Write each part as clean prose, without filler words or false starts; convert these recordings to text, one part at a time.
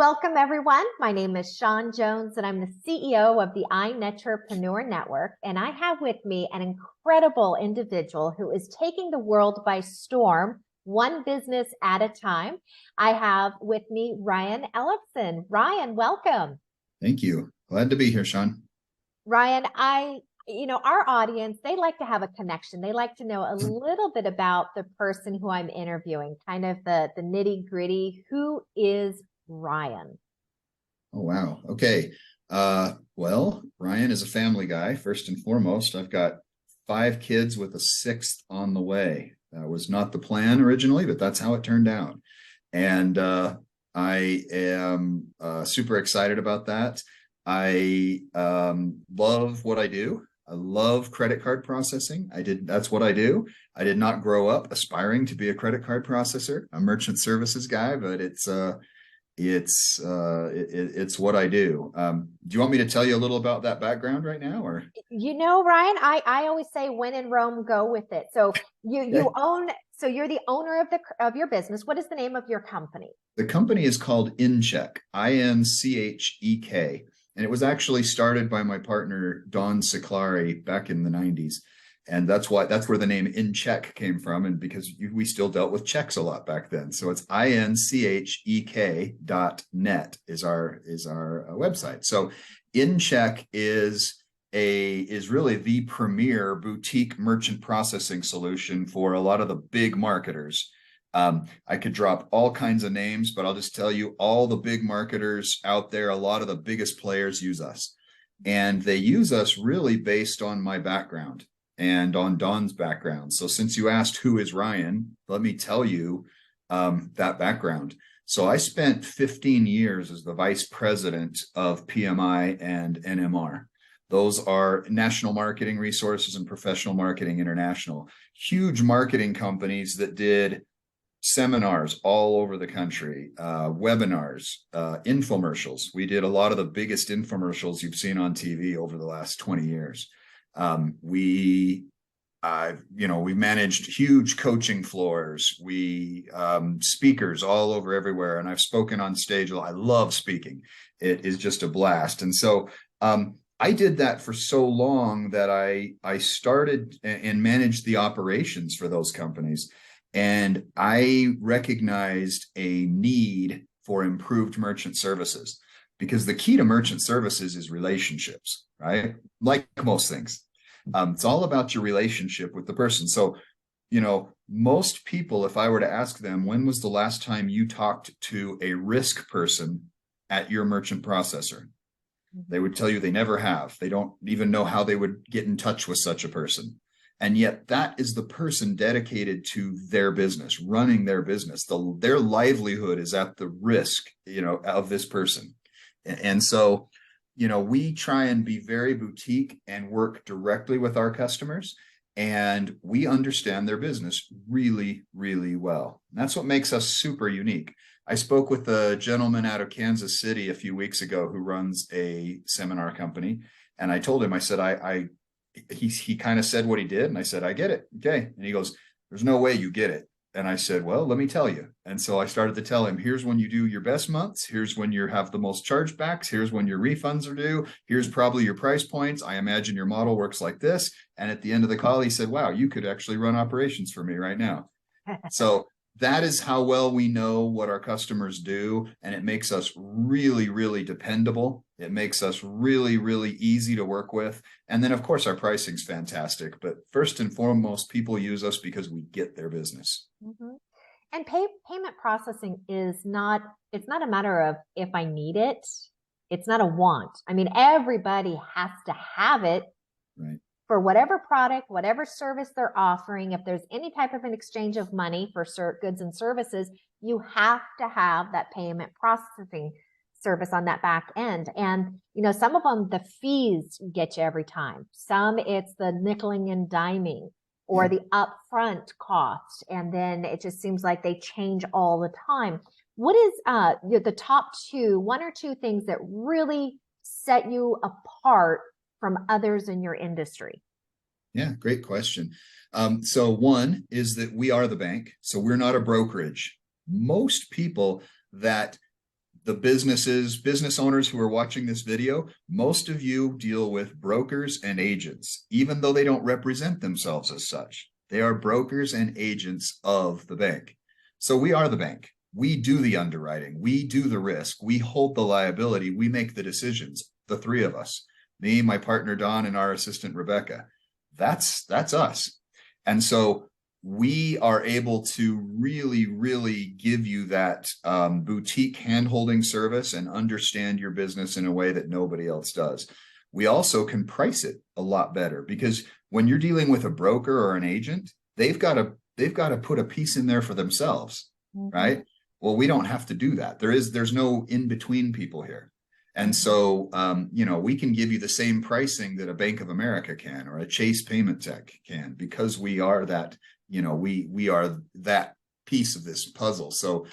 Welcome, everyone. My name is Shawn Jones, and I'm the CEO of the iNetrepreneur Network. And I have with me an incredible individual who is taking the world by storm, one business at a time. I have with me Ryan Ellefsen. Ryan, welcome. Thank you. Glad to be here, Shawn. Ryan, our audience, they like to have a connection. They like to know a little bit about the person who I'm interviewing, kind of the nitty gritty. Who is Ryan? Oh, wow. Okay. Well, Ryan is a family guy, first and foremost. I've got 5 kids with a 6th on the way. That was not the plan originally, but that's how it turned out. And I am super excited about that. I love what I do. I love credit card processing. That's what I do. I did not grow up aspiring to be a credit card processor, a merchant services guy, but it's what I do. Do you want me to tell you a little about that background right now, or? Ryan, I always say when in Rome, go with it. So you're the owner of your business. What is the name of your company? The company is called InCheck, INCHEK. And it was actually started by my partner, Don Ciclari, back in the 90s. And that's where the name InCheck came from. And because we still dealt with checks a lot back then. So it's INCHEK.net is our website. So InCheck is really the premier boutique merchant processing solution for a lot of the big marketers. I could drop all kinds of names, but I'll just tell you, all the big marketers out there, a lot of the biggest players use us. And they use us really based on my background and on Don's background. So since you asked who is Ryan, let me tell you that background. So I spent 15 years as the vice president of PMI and NMR. Those are National Marketing Resources and Professional Marketing International, huge marketing companies that did seminars all over the country, webinars, infomercials. We did a lot of the biggest infomercials you've seen on TV over the last 20 years. We managed huge coaching floors. We speakers all over everywhere. And I've spoken on stage. I love speaking. It is just a blast. And so I did that for so long that I started and managed the operations for those companies. And I recognized a need for improved merchant services, because the key to merchant services is relationships, right? Like most things. It's all about your relationship with the person. So, most people, if I were to ask them, when was the last time you talked to a risk person at your merchant processor? They would tell you they never have. They don't even know how they would get in touch with such a person. And yet that is the person dedicated to their business, running their business. Their livelihood is at the risk, of this person. And so, we try and be very boutique and work directly with our customers. And we understand their business really, really well. And that's what makes us super unique. I spoke with a gentleman out of Kansas City a few weeks ago who runs a seminar company. And I told him, I said, he kind of said what he did. And I said, I get it. Okay. And he goes, there's no way you get it. And I said, well, let me tell you. And so I started to tell him, here's when you do your best months. Here's when you have the most chargebacks. Here's when your refunds are due. Here's probably your price points. I imagine your model works like this. And at the end of the call, he said, wow, you could actually run operations for me right now. So that is how well we know what our customers do. And it makes us really, really dependable. It makes us really, really easy to work with. And then, of course, our pricing's fantastic. But first and foremost, people use us because we get their business. Mm-hmm. And payment processing it's not a matter of if I need it. It's not a want. I mean, everybody has to have it. Right. For whatever product, whatever service they're offering. If there's any type of an exchange of money for goods and services, you have to have that payment processing service on that back end. And, some of them, the fees get you every time. Some it's the nickeling and diming or the upfront cost. And then it just seems like they change all the time. What is the top 1 or 2 things that really set you apart from others in your industry? Yeah, great question. So one is that we are the bank. So we're not a brokerage. Most people that the business owners who are watching this video, most of you deal with brokers and agents, even though they don't represent themselves as such. They are brokers and agents of the bank. So we are the bank. We do the underwriting. We do the risk. We hold the liability. We make the decisions, the three of us, me, my partner, Don, and our assistant, Rebecca. That's us. And so we are able to really give you that boutique hand-holding service and understand your business in a way that nobody else does. We also can price it a lot better, because when you're dealing with a broker or an agent, they've got to put a piece in there for themselves, right? Well, we don't have to do that. There's no in-between people here. And so, we can give you the same pricing that a Bank of America can, or a Chase Payment Tech can, because we are that, we are that piece of this puzzle. So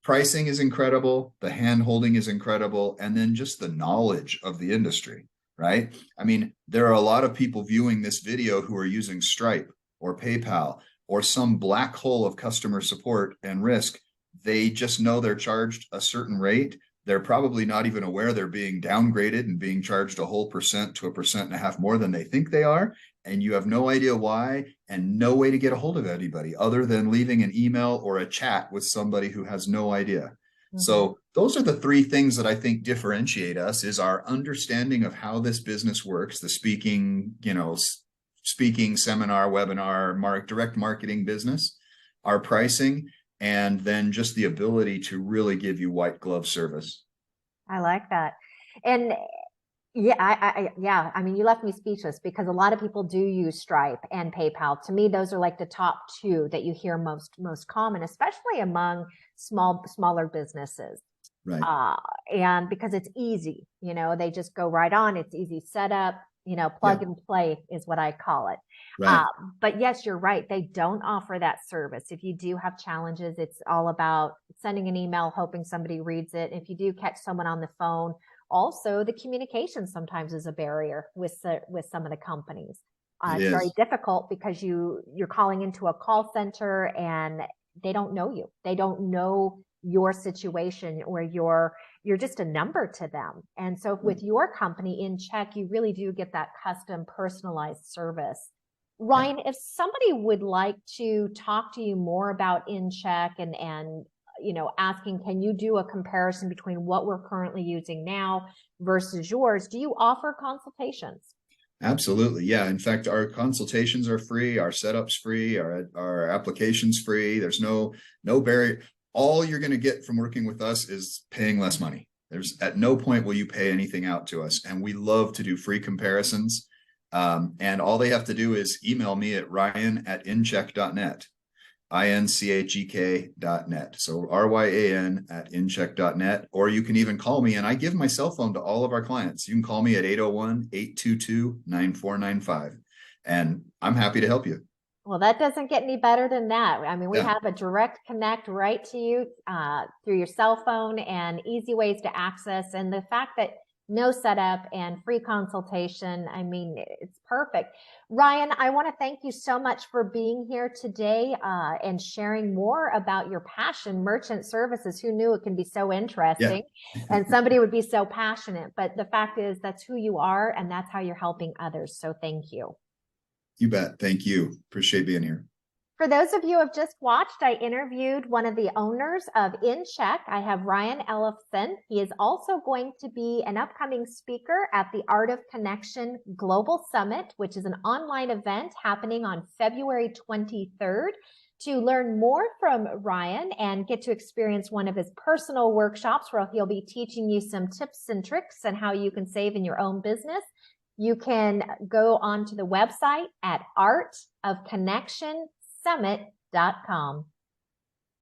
pricing is incredible. The hand holding is incredible. And then just the knowledge of the industry, right? I mean, there are a lot of people viewing this video who are using Stripe or PayPal or some black hole of customer support and risk. They just know they're charged a certain rate. They're probably not even aware they're being downgraded and being charged a whole % to 1.5% more than they think they are. And you have no idea why, and no way to get a hold of anybody other than leaving an email or a chat with somebody who has no idea. So those are the three things that I think differentiate us: is our understanding of how this business works, the speaking, seminar, webinar, direct marketing business, our pricing, and then just the ability to really give you white glove service. I like that. And I mean, you left me speechless, because a lot of people do use Stripe and PayPal. To me, those are like the top two that you hear most common, especially among smaller businesses. Right. And because it's easy, they just go right on. It's easy setup, plug and play is what I call it. Right. But yes, you're right. They don't offer that service. If you do have challenges, it's all about sending an email, hoping somebody reads it. If you do catch someone on the phone, also the communication sometimes is a barrier with some of the companies. It's very difficult, because you're calling into a call center and they don't know you. They don't know your situation, or you're just a number to them. And so with your company, InCheck, you really do get that custom personalized service. Ryan, if somebody would like to talk to you more about InCheck and asking, can you do a comparison between what we're currently using now versus yours, do you offer consultations? Absolutely. Yeah. In fact, our consultations are free, our setup's free, our application's free. There's no barrier. All you're going to get from working with us is paying less money. There's at no point will you pay anything out to us. And we love to do free comparisons. And all they have to do is email me at ryan@incheck.net, inchek.net. So RYAN@incheck.net, or you can even call me, and I give my cell phone to all of our clients. You can call me at 801-822-9495, and I'm happy to help you. Well, that doesn't get any better than that. I mean, we have a direct connect right to you through your cell phone, and easy ways to access. And the fact that no setup and free consultation, I mean, it's perfect. Ryan, I want to thank you so much for being here today and sharing more about your passion, merchant services. Who knew it can be so interesting and somebody would be so passionate? But the fact is, that's who you are, and that's how you're helping others. So thank you. You bet. Thank you. Appreciate being here. For those of you who have just watched, I interviewed one of the owners of InCheck. I have Ryan Ellefsen. He is also going to be an upcoming speaker at the Art of Connection Global Summit, which is an online event happening on February 23rd. To learn more from Ryan and get to experience one of his personal workshops where he'll be teaching you some tips and tricks on how you can save in your own business, you can go onto the website at artofconnectionsummit.com.